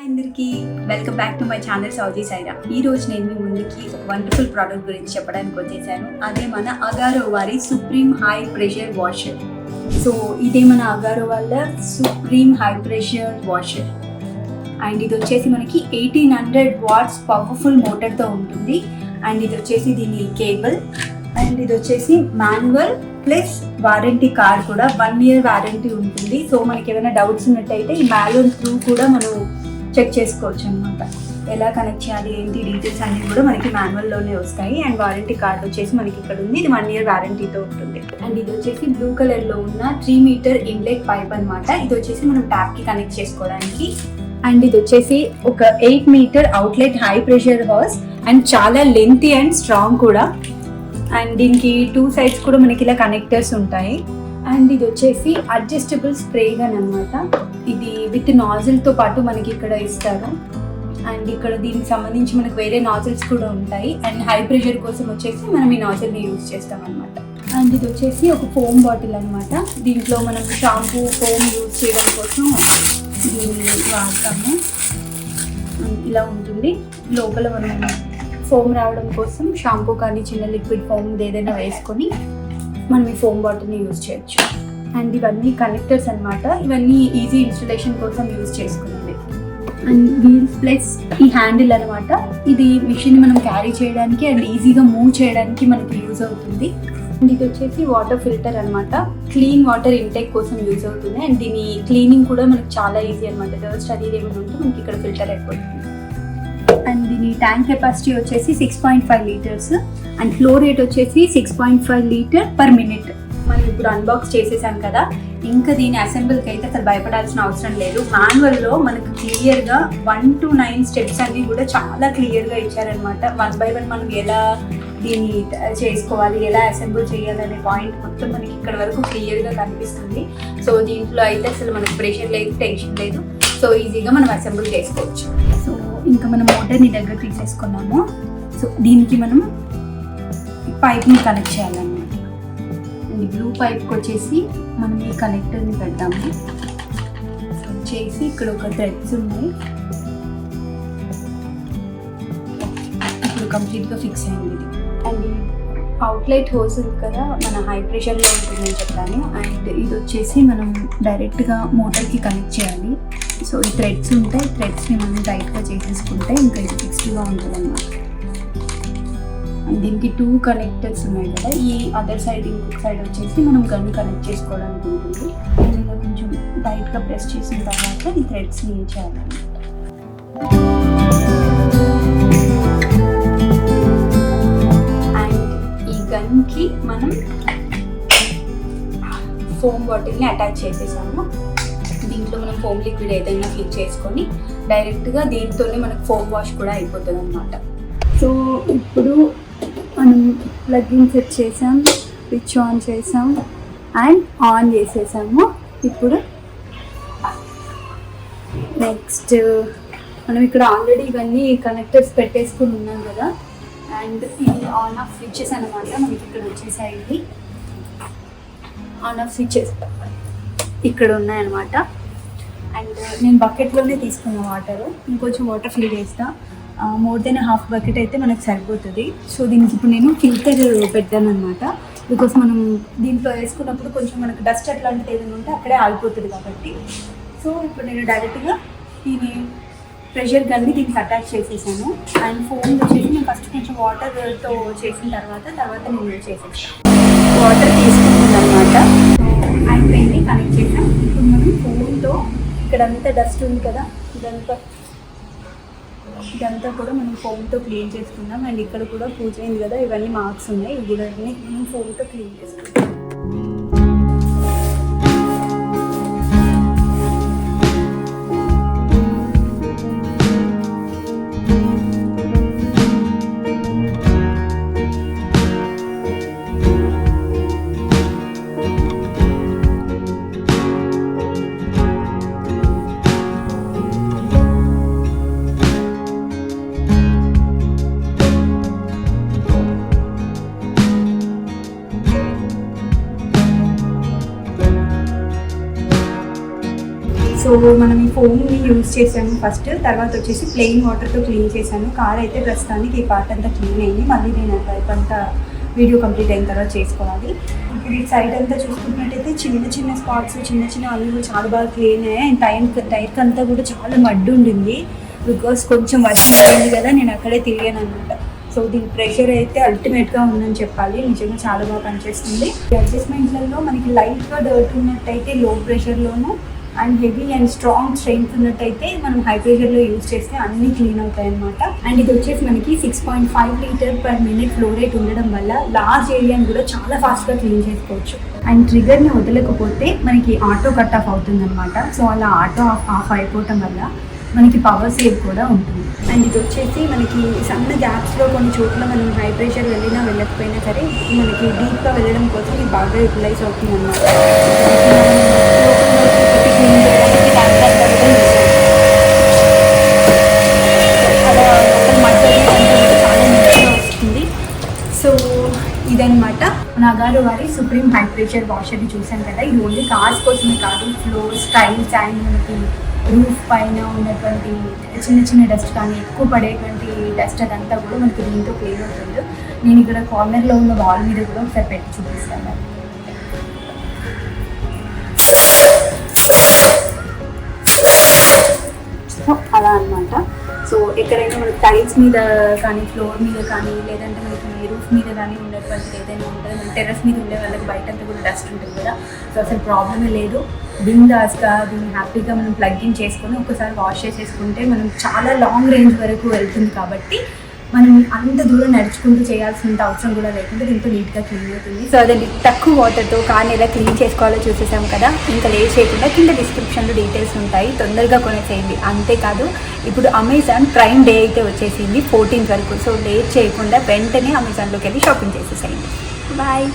అందరికీ welcome back to my channel Sowji Saira. ఈ రోజు నేను మీ ముందుకి ఒక వండర్ఫుల్ ప్రోడక్ట్ గురించి చెప్పడానికి వచ్చేసాను. అదే మన అగారో వారి supreme high pressure washer. So ఇదే మన అగారో వాళ్ళ supreme high pressure washer and ఇది వచ్చేసి మనకి 1800 వాట్స్ పవర్ఫుల్ మోటార్తో ఉంటుంది. అండ్ ఇది వచ్చేసి దీని కేబుల్ అండ్ ఇది వచ్చేసి మాన్యువల్ ప్లస్ వారంటీ కార్డ్ కూడా 1 year వారంటీ ఉంటుంది. సో మనకి ఏమైనా డౌట్స్ ఉన్నట్టయితే ఈ మాన్యువల్ త్రూ కూడా మనం చెక్ చేసుకోవచ్చు అనమాట. ఎలా కనెక్ట్ చేయాలి ఏంటి డీటెయిల్స్ అన్నీ కూడా మనకి మాన్యువల్లోనే వస్తాయి. అండ్ వారంటీ కార్డ్ వచ్చేసి మనకి ఇక్కడ ఉంది, ఇది 1 year వారంటీతో ఉంటుంది. అండ్ ఇది వచ్చేసి బ్లూ కలర్లో ఉన్న 3 meter ఇన్లెట్ పైప్ అనమాట. ఇది వచ్చేసి మనం ట్యాప్కి కనెక్ట్ చేసుకోవడానికి. అండ్ ఇది వచ్చేసి ఒక 8 meter outlet high pressure has and చాలా లెంతీ అండ్ స్ట్రాంగ్ కూడా. అండ్ దీనికి 2 sides కూడా మనకి ఇలా కనెక్టర్స్ ఉంటాయి. అండ్ ఇది వచ్చేసి అడ్జస్టబుల్ స్ప్రే గన్ అనమాట. ఇది విత్ నాజిల్తో పాటు మనకి ఇక్కడ ఇస్తారు. అండ్ ఇక్కడ దీనికి సంబంధించి మనకు వేరే నాజిల్స్ కూడా ఉంటాయి. అండ్ హై ప్రెషర్ కోసం వచ్చేసి మనం ఈ నాజిల్ని యూజ్ చేస్తాం అనమాట. అండ్ ఇది వచ్చేసి ఒక ఫోమ్ బాటిల్ అనమాట. దీంట్లో మనం షాంపూ ఫోమ్ యూజ్ చేయడం కోసం దీన్ని వాడతాము. ఇలా ఉంటుంది. లోపల మనం ఫోమ్ రావడం కోసం షాంపూ కానీ చిన్న లిక్విడ్ ఫోమ్ ఏదైనా వేసుకొని మనం ఈ ఫోమ్ బాటిల్ని యూజ్ చేయొచ్చు. అండ్ ఇవన్నీ కనెక్టర్స్ అనమాట. ఇవన్నీ ఈజీ ఇన్స్టలేషన్ కోసం యూజ్ చేసుకున్నది. అండ్ వీల్స్ ప్లస్ ఈ హ్యాండిల్ అనమాట. ఇది మిషన్ మనం క్యారీ చేయడానికి అండ్ ఈజీగా మూవ్ చేయడానికి మనకి యూజ్ అవుతుంది. అండ్ ఇది వచ్చేసి వాటర్ ఫిల్టర్ అనమాట. క్లీన్ వాటర్ ఇంటేక్ కోసం యూజ్ అవుతుంది. అండ్ దీని క్లీనింగ్ కూడా మనకి చాలా ఈజీ అనమాట. డస్ట్ అది ఏమైనా ఉంటే మనకి ఇక్కడ ఫిల్టర్ అయిపోతుంది. అండ్ దీని ట్యాంక్ కెపాసిటీ వచ్చేసి 6.5 liters అండ్ ఫ్లో రేట్ వచ్చేసి 6.5 liters per minute. మనం ఇప్పుడు అన్బాక్స్ చేసేసాం కదా, ఇంకా దీని అసెంబుల్కి అయితే అసలు భయపడాల్సిన అవసరం లేదు. మాన్యువల్లో మనకు క్లియర్గా 1 to 9 steps అన్నీ కూడా చాలా క్లియర్గా ఇచ్చారనమాట. 1 by 1 మనం ఎలా దీన్ని చేసుకోవాలి, ఎలా అసెంబుల్ చేయాలనే పాయింట్ మొత్తం మనకి ఇక్కడ వరకు క్లియర్గా కనిపిస్తుంది. సో దీంట్లో అయితే అసలు మనకు ప్రెషర్ లేదు, టెన్షన్ లేదు. సో ఈజీగా మనం అసెంబుల్ చేసుకోవచ్చు. సో ఇంకా మనం మోటార్ని దగ్గర తీసేసుకున్నాము. సో దీనికి మనం పైప్ని కనెక్ట్ చేయాలన్నమాట. అండ్ బ్లూ పైప్కి వచ్చేసి మనం ఈ కనెక్టర్ని పెడతాము. సో చేసి ఇక్కడ ఒక థ్రెడ్స్ ఉన్నాయి. ఇప్పుడు కంప్లీట్గా ఫిక్స్ అయింది ఇది. అండ్ అవుట్లెట్ హోస్ ఉంది కదా, మన హై ప్రెషర్లో ఉంటుందని చెప్పాను. అండ్ ఇది వచ్చేసి మనం డైరెక్ట్గా మోటార్కి కనెక్ట్ చేయాలి. సో ఈ థ్రెడ్స్ ఉంటాయి, థ్రెడ్స్ని మనం టైట్గా చేసేసుకుంటే ఇంకా ఇది ఫిక్స్డ్గా ఉంటుంది అన్నమాట. అండ్ దీనికి 2 connectors ఉన్నాయి కదా, ఈ అదర్ సైడ్ ఇంకొక సైడ్ వచ్చేసి మనం గన్ కనెక్ట్ చేసుకోవడానికి ఉంటుంది. అండ్ ఇలా కొంచెం టైట్గా ప్రెస్ చేసిన తర్వాత ఈ థ్రెడ్స్ని చేయాలన్నమాట. అండ్ ఈ గన్కి మనం ఫోమ్ బాటిల్ని అటాచ్ చేసేసాము. దీంట్లో మనం ఫోమ్ లిక్విడ్ ఏదైనా ఫిల్ చేసుకొని డైరెక్ట్గా దీంతోనే మనకు ఫోమ్ వాష్ కూడా అయిపోతుంది అనమాట. సో ఇప్పుడు మనం ప్లగ్ఇన్ సెట్ చేసాం, స్విచ్ ఆన్ చేసాం అండ్ ఆన్ చేసేసాము. ఇప్పుడు నెక్స్ట్ మనం ఇక్కడ ఆల్రెడీ ఇవన్నీ కనెక్టర్స్ పెట్టేసుకుని ఉన్నాం కదా. అండ్ ఇది ఆన్ ఆఫ్ స్విచెస్ అనమాట. మనకి ఇక్కడ వచ్చేసాయి ఆన్ ఆఫ్ స్విచెస్ ఇక్కడ ఉన్నాయన్నమాట. అండ్ నేను బకెట్లోనే తీసుకున్న వాటర్, ఇంకొంచెం వాటర్ ఫిల్ చేస్తా. మోర్ దెన్ ½ bucket అయితే మనకు సరిపోతుంది. సో దీనికి ఇప్పుడు నేను ఫిల్టర్ పెట్టాను అనమాట. బికాస్ మనం దీంట్లో వేసుకున్నప్పుడు కొంచెం మనకు డస్ట్ అట్లాంటిది ఏదైనా ఉంటే అక్కడే ఆగిపోతుంది కాబట్టి. సో ఇప్పుడు నేను డైరెక్ట్గా దీని ప్రెషర్ గన్ని దీనికి అటాచ్ చేసేసాను. అండ్ ఫోన్ వచ్చేసి నేను ఫస్ట్ కొంచెం వాటర్తో చేసిన తర్వాత నేను చేసేసాను. వాటర్ తీసుకుంటుంది అనమాట. అయిపోయింది, కనెక్ట్ చేసాం. ఇప్పుడు మనం ఫోన్తో ఇక్కడంతా డస్ట్ ఉంది కదా, ఇదంతా కూడా మనం ఫోన్తో క్లీన్ చేసుకుందాం. అండ్ ఇక్కడ కూడా పూజ అయింది కదా, ఇవన్నీ మార్క్స్ ఉన్నాయి, ఇవి కూడా మనం ఫోన్తో క్లీన్ చేసుకుందాం. మనం ఈ ఫోమ్ని యూజ్ చేసాము ఫస్ట్, తర్వాత వచ్చేసి ప్లెయిన్ వాటర్తో క్లీన్ చేశాను. కార్ అయితే ప్రస్తుతానికి ఈ పార్ట్ అంతా క్లీన్ అయింది. మళ్ళీ నేను టైప్ అంతా వీడియో కంప్లీట్ అయిన తర్వాత చేసుకోవాలి. ఇప్పుడు ఈ సైడ్ అంతా చూసుకున్నట్టయితే చిన్న చిన్న స్పాట్స్, చిన్న చిన్న అల్లు చాలా బాగా క్లీన్ అయ్యాయి. అండ్ టైర్కి అంతా కూడా చాలా మడ్డు ఉండింది, బికాస్ కొంచెం వర్షం పడింది కదా, నేను అక్కడే తిరిగాను అనమాట. సో దీని ప్రెషర్ అయితే అల్టిమేట్గా ఉందని చెప్పాలి, నిజంగా చాలా బాగా పనిచేస్తుంది. అడ్జస్ట్మెంట్లలో మనకి లైట్గా డర్ట్ ఉన్నట్టయితే లో ప్రెషర్లోను, and heavy and strong strength ఉన్నట్టయితే మనం హై ప్రెషర్లో యూజ్ చేస్తే అన్నీ క్లీన్ అవుతాయి అనమాట. అండ్ ఇది వచ్చేసి మనకి 6.5 లీటర్/మినిట్ ఫ్లో రేట్ ఉండడం వల్ల లార్జ్ ఏరియాని కూడా చాలా ఫాస్ట్గా క్లీన్ చేసుకోవచ్చు. అండ్ ట్రిగర్ని వదలకపోతే మనకి ఆటో కట్ ఆఫ్ అవుతుంది అనమాట. సో అలా ఆటో ఆఫ్ అయిపోవటం వల్ల మనకి పవర్ సేవ్ కూడా ఉంటుంది. అండ్ ఇది వచ్చేసి మనకి సన్న గ్యాప్స్లో కొన్ని చోట్ల మనం హై ప్రెషర్ వెళ్ళినా వెళ్ళకపోయినా సరే మనకి డీప్గా వెళ్ళడం కోసం ఇది బాగా యూటిలైజ్ అవుతుంది అన్నమాట. అలా లోపల మధ్య చాలా నీట్గా వస్తుంది. సో ఇదనమాట నగారో వారి సుప్రీం హై ప్రెషర్ వాషర్ని చూసాం కదా. ఇది ఓన్లీ కార్స్ కోసమే కాదు, ఫ్లోర్స్, టైల్స్ అండ్ మనకి రూఫ్ పైన ఉన్నటువంటి చిన్న చిన్న డస్ట్ కానీ ఎక్కువ పడేటువంటి డస్ట్ అదంతా కూడా మనకి దీంతో క్లీన్ అవుతుంది. నేను ఇక్కడ కార్నర్లో ఉన్న వాల్ మీద కూడా ఒకసారి పెట్టి చూపిస్తాను. సో అలా అనమాట. సో ఎక్కడైనా మనకి టైల్స్ మీద కానీ, ఫ్లోర్ మీద కానీ, లేదంటే మనకి రూఫ్ మీద కానీ ఉండేటువంటిది ఏదైనా ఉంటుంది, మన టెర్రస్ మీద ఉండే వాళ్ళకి బయట అంతా కూడా డస్ట్ ఉంటుంది కదా. సో అసలు ప్రాబ్లమే లేదు, బిందాస్గా దీన్ని హ్యాపీగా మనం ప్లగ్ ఇన్ చేసుకొని ఒకసారి వాష్ చేసేసుకుంటే మనం చాలా లాంగ్ రేంజ్ వరకు వెళ్తుంది. కాబట్టి మనం అంత దూరం నడుచుకుంటూ చేయాల్సినంత అవసరం కూడా లేకుండా దీంతో నీట్గా క్లీన్ అవుతుంది. సో అదండి, తక్కువ వాటర్తో కార్ని ఎలా క్లీన్ చేసుకోవాలో చూసేసాం కదా. ఇంకా లేట్ చేయకుండా కింద డిస్క్రిప్షన్లో డీటెయిల్స్ ఉంటాయి, తొందరగా కొనేసేయండి. అంతేకాదు ఇప్పుడు అమెజాన్ ప్రైమ్ డే అయితే వచ్చేసింది 14th వరకు. సో లేట్ చేయకుండా వెంటనే అమెజాన్లోకి వెళ్ళి షాపింగ్ చేసేసేయండి. బాయ్.